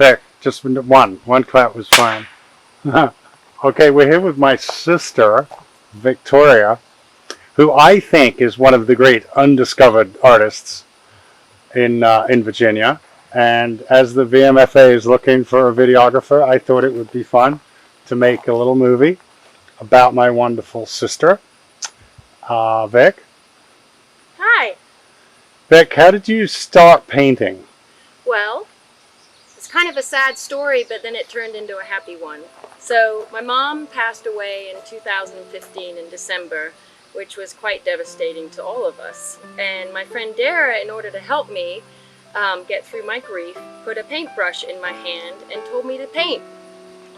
Vic, just one. One clap was fine. Okay, we're here with my sister, Victoria, who I think is one of the great undiscovered artists in Virginia. And as the VMFA is looking for a videographer, I thought it would be fun to make a little movie about my wonderful sister, Vic. Hi. Vic, how did you start painting? Well, it's kind of a sad story, but then it turned into a happy one. So my mom passed away in 2015 in December, which was quite devastating to all of us. And my friend Dara, in order to help me get through my grief, put a paintbrush in my hand and told me to paint.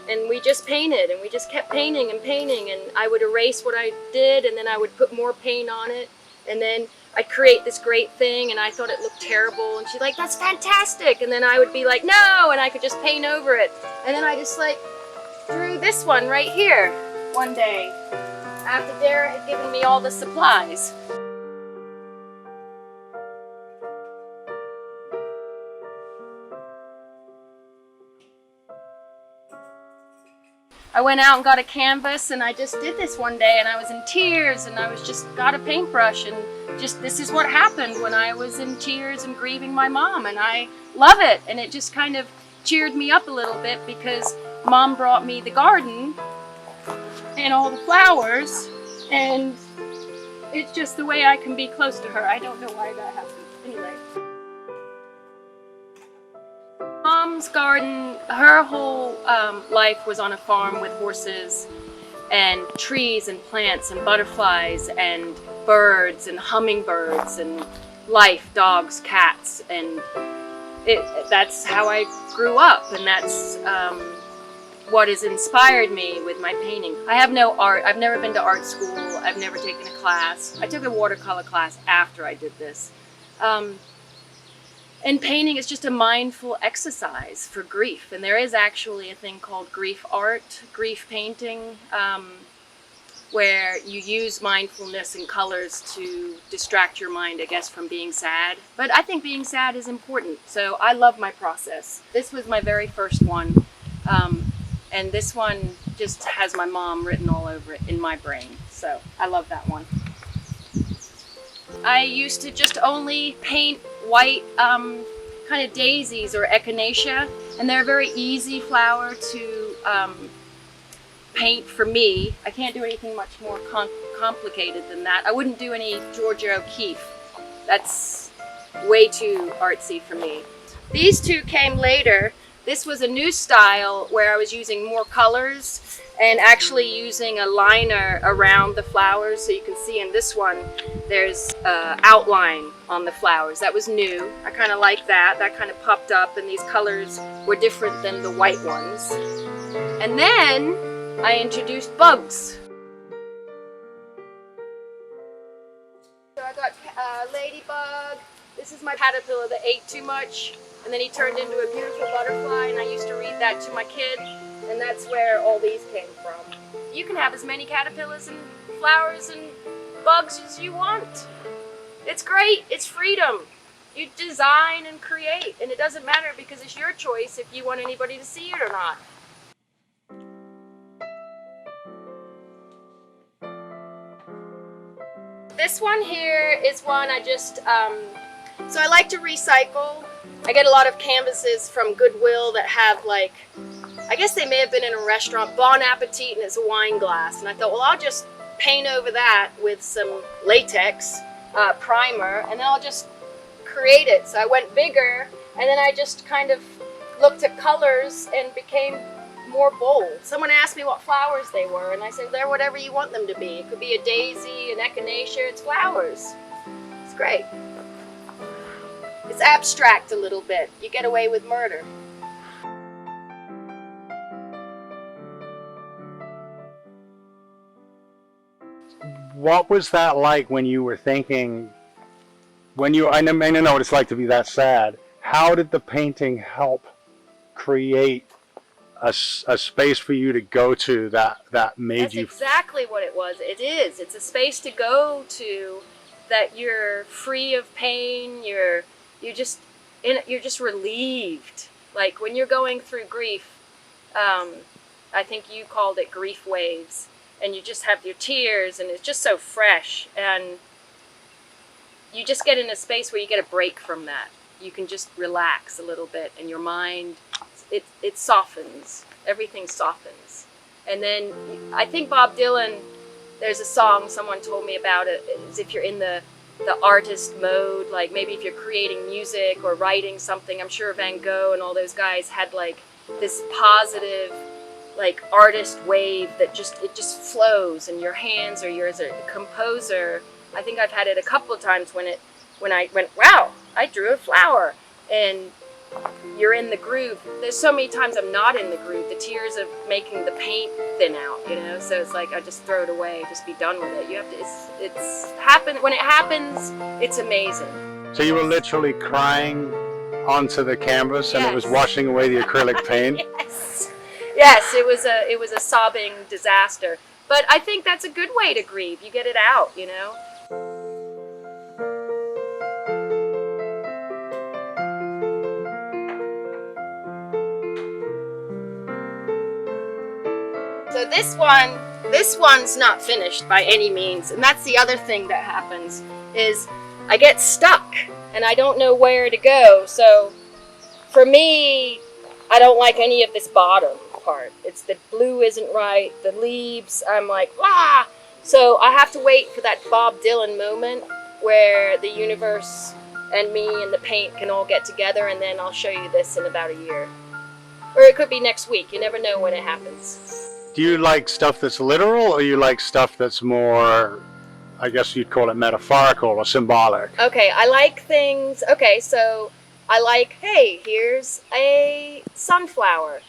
And we just painted, and we just kept painting and painting, and I would erase what I did, and then I would put more paint on it, and then I'd create this great thing, and I thought it looked terrible, and she's like, that's fantastic, and then I would be like, no, and I could just paint over it. And then I just like drew this one right here one day, after Dara had given me all the supplies. I went out and got a canvas, and I just did this one day, and I was in tears, and I was just got a paintbrush, and just this is what happened when I was in tears and grieving my mom, and I love it. And it just kind of cheered me up a little bit because Mom brought me the garden and all the flowers, and it's just the way I can be close to her. I don't know why that happened. Anyway. Mom's garden, her whole life was on a farm with horses and trees and plants and butterflies and birds and hummingbirds and life, dogs, cats, and that's how I grew up, and that's what has inspired me with my painting. I have no art. I've never been to art school. I've never taken a class. I took a watercolor class after I did this. And painting is just a mindful exercise for grief. And there is actually a thing called grief art, grief painting, where you use mindfulness and colors to distract your mind, I guess, from being sad. But I think being sad is important, so I love my process. This was my very first one, and this one just has my mom written all over it in my brain, so I love that one. I used to just only paint white kind of daisies or echinacea, and they're a very easy flower to paint for me. I can't do anything much more complicated than that. I wouldn't do any Georgia O'Keeffe. That's way too artsy for me. These two came later. This was a new style where I was using more colors and actually using a liner around the flowers. So you can see in this one, there's outline on the flowers. That was new. I kind of like that. That kind of popped up, and these colors were different than the white ones. And then I introduced bugs. So I got ladybug. This is my caterpillar that ate too much, and then he turned into a beautiful butterfly, and I used to read that to my kid, and that's where all these came from. You can have as many caterpillars and flowers and bugs as you want. It's great. It's freedom. You design and create, and it doesn't matter because it's your choice if you want anybody to see it or not. This one here is one I just, so I like to recycle. I get a lot of canvases from Goodwill that have like, I guess they may have been in a restaurant, Bon Appetit, and it's a wine glass. And I thought, well, I'll just paint over that with some latex primer, and then I'll just create it. So I went bigger, and then I just kind of looked at colors and became more bold. Someone asked me what flowers they were, and I said, they're whatever you want them to be. It could be a daisy, an echinacea, it's flowers. It's great. It's abstract a little bit. You get away with murder. What was that like when you were thinking, I may not know what it's like to be that sad. How did the painting help create a space for you to go to that made That's you... That's exactly what it was. It is. It's a space to go to that you're free of pain. You're just relieved. Like when you're going through grief, I think you called it grief waves, and you just have your tears, and it's just so fresh, and you just get in a space where you get a break from that. You can just relax a little bit, and your mind, it softens. Everything softens. And then I think Bob Dylan, there's a song someone told me about it, is if you're in the artist mode, like maybe if you're creating music or writing something. I'm sure Van Gogh and all those guys had like this positive like artist wave that it just flows in your hands, or you're as a composer. I think I've had it a couple of times when I went, wow, I drew a flower, and you're in the groove. There's so many times I'm not in the groove. The tears of making the paint thin out, you know. So it's like I just throw it away, just be done with it. You have to. It's happen when it happens. It's amazing. So you were literally crying onto the canvas, Yes. and it was washing away the acrylic paint. Yes, it was a sobbing disaster. But I think that's a good way to grieve. You get it out, you know. So this one's not finished by any means, and that's the other thing that happens is I get stuck and I don't know where to go. So for me, I don't like any of this bottom part. It's the blue isn't right, the leaves, I'm like, ah! So I have to wait for that Bob Dylan moment where the universe and me and the paint can all get together, and then I'll show you this in about a year. Or it could be next week, you never know when it happens. Do you like stuff that's literal, or you like stuff that's more, I guess you'd call it metaphorical or symbolic? Okay, I like things, okay, so I like, hey, here's a sunflower.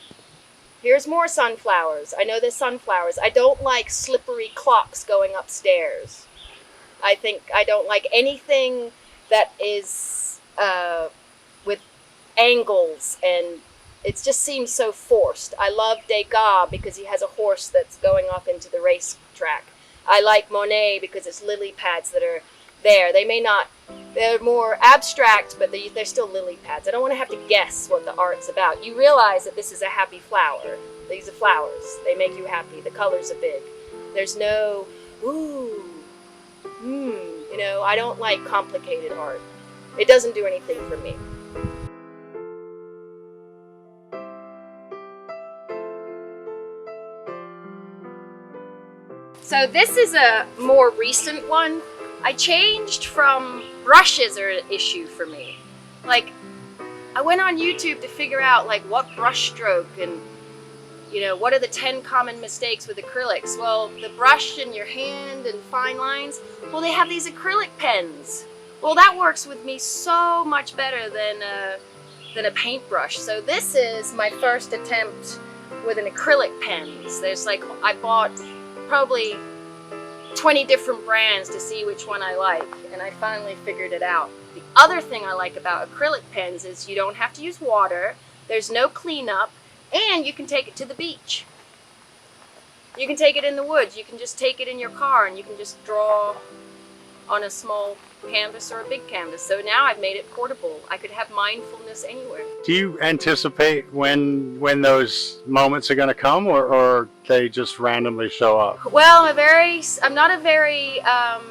Here's more sunflowers. I know there's sunflowers. I don't like slippery clocks going upstairs. I don't like anything that is with angles, and it just seems so forced. I love Degas because he has a horse that's going off into the racetrack. I like Monet because it's lily pads that are there. They're more abstract, but they're still lily pads. I don't want to have to guess what the art's about. You realize that this is a happy flower. These are flowers. They make you happy. The colors are big. There's no, ooh, you know, I don't like complicated art. It doesn't do anything for me. So this is a more recent one. I changed from brushes are an issue for me. Like, I went on YouTube to figure out like what brush stroke and, you know, what are the 10 common mistakes with acrylics? Well, the brush in your hand and fine lines, well, they have these acrylic pens. Well, that works with me so much better than a paintbrush. So this is my first attempt with an acrylic pens. There's like, I bought probably 20 different brands to see which one I like, and I finally figured it out. The other thing I like about acrylic pens is you don't have to use water, there's no cleanup, and you can take it to the beach. You can take it in the woods, you can just take it in your car, and you can just draw on a small canvas or a big canvas. So now I've made it portable. I could have mindfulness anywhere. Do you anticipate when those moments are going to come, or they just randomly show up? Well, I'm not a very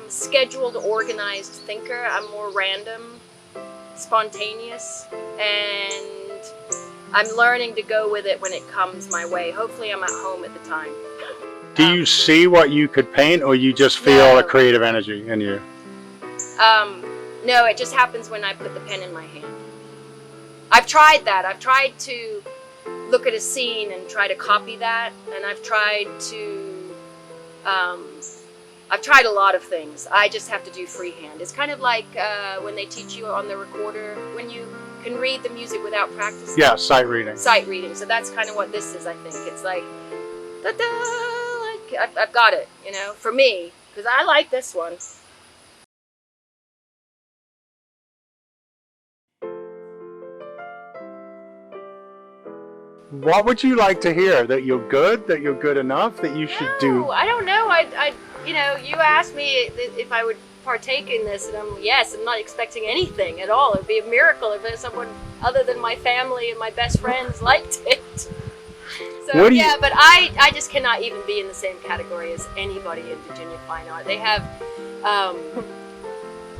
scheduled, organized thinker. I'm more random, spontaneous, and I'm learning to go with it when it comes my way. Hopefully I'm at home at the time. Do you see what you could paint, or you just feel a creative energy in you? No, it just happens when I put the pen in my hand. I've tried that. I've tried to look at a scene and try to copy that, and I've tried a lot of things. I just have to do freehand. It's kind of like when they teach you on the recorder, when you can read the music without practicing. Yeah, sight reading. Sight reading. So that's kind of what this is, I think. It's like, da-da, like I've got it, you know, for me, because I like this one. What would you like to hear? That you're good enough, that you should do? I don't know. You know, you asked me if I would partake in this, and I'm not expecting anything at all. It'd be a miracle if someone other than my family and my best friends liked it. So yeah, but I just cannot even be in the same category as anybody in Virginia Fine Art. They have,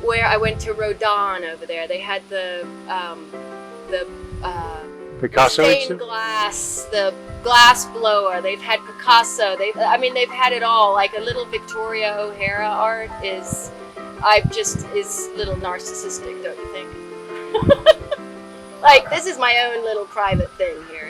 where I went to Rodin over there, they had the Picasso stained glass, the glass blower. They've had Picasso. They've had it all. Like a little Victoria O'Hara art is a little narcissistic, don't you think? Like, this is my own little private thing here.